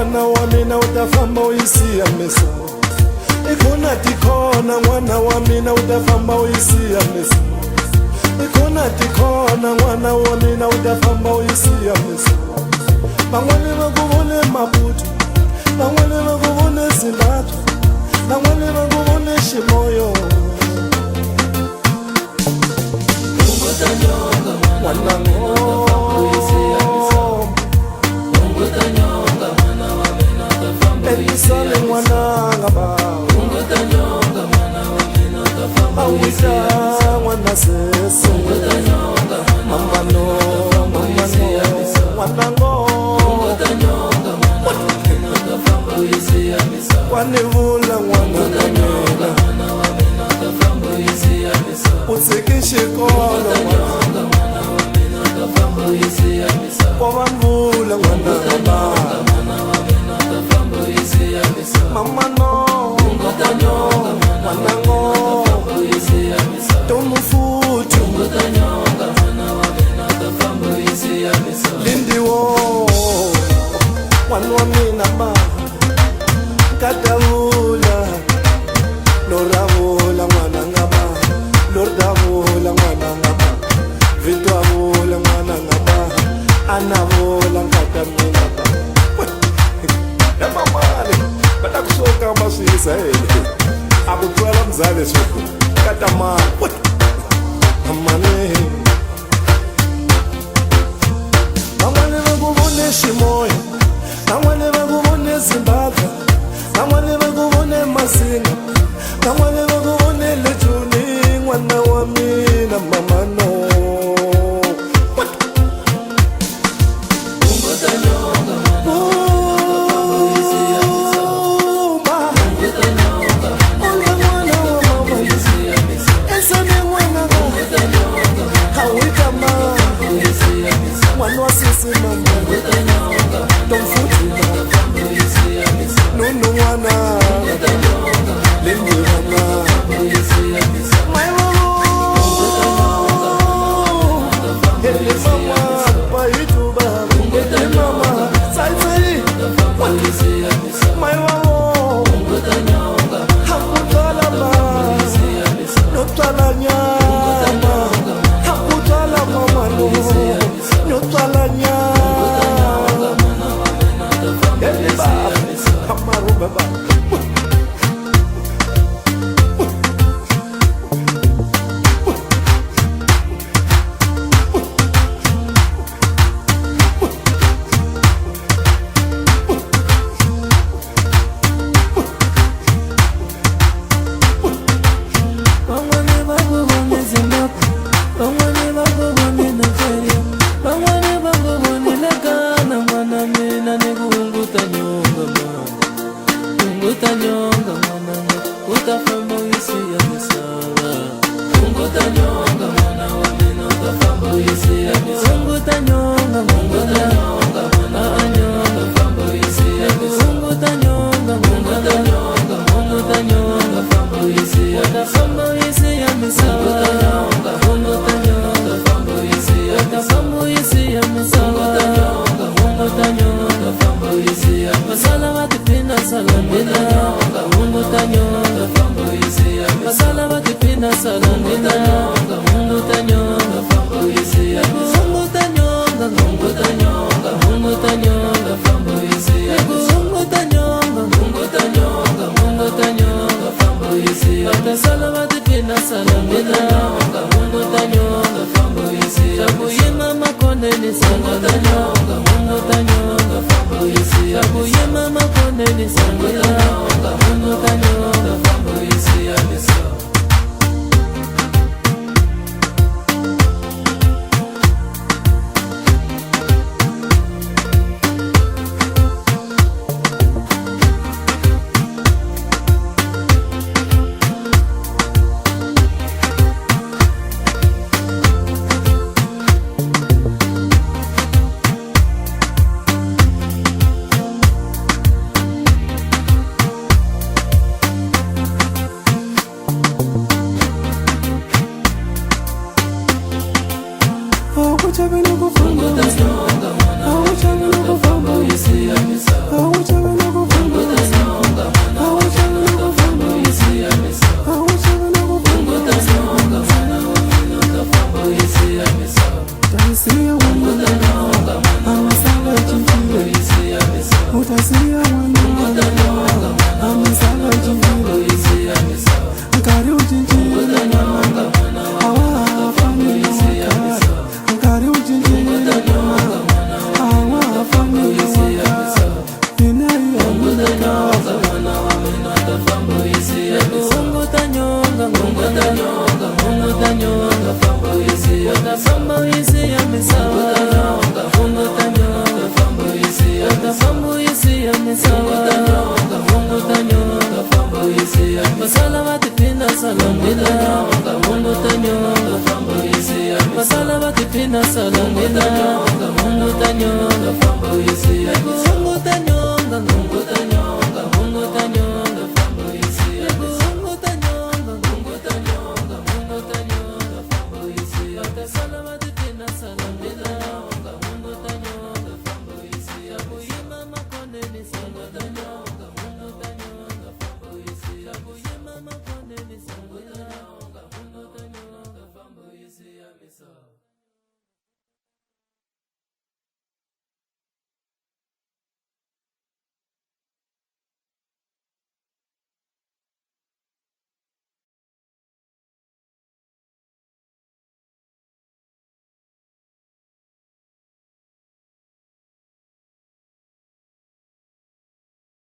mwana wa mina utafamba uisiya misava. Ikona tikona mwana wa mina utafamba uisiya misava. Ikona tikona mwana wa mina utafamba uisiya misava. Bangwane bakubone mabuthi, bangwane bakubone Zimbabwe, bangwane bakubone Shimoyo. Mwana Elisale mwana ngaba Awisa mwana sese Mama no mwana ngo Wanevula mwana kamela Utsikishe kolo Wavamvula mwana ngaba Mama no mwana ngo Tomufutu Lindiwo mwana wa mina ma Katavula Loravula mwana ngaba Lordavula mwana ngaba Vitwavula mwana ngaba Anavula ngatamina ba Yamamale batakusoka amasisa akutwala mzale soko katamana amane amane bakubone Shimoyo amane bakubone Zimbabwe amane bakubone Masinga amane bakubone Lejuni mwana wa mina mama no Tanyonga mwana wa mina utafamba uisiya Mama,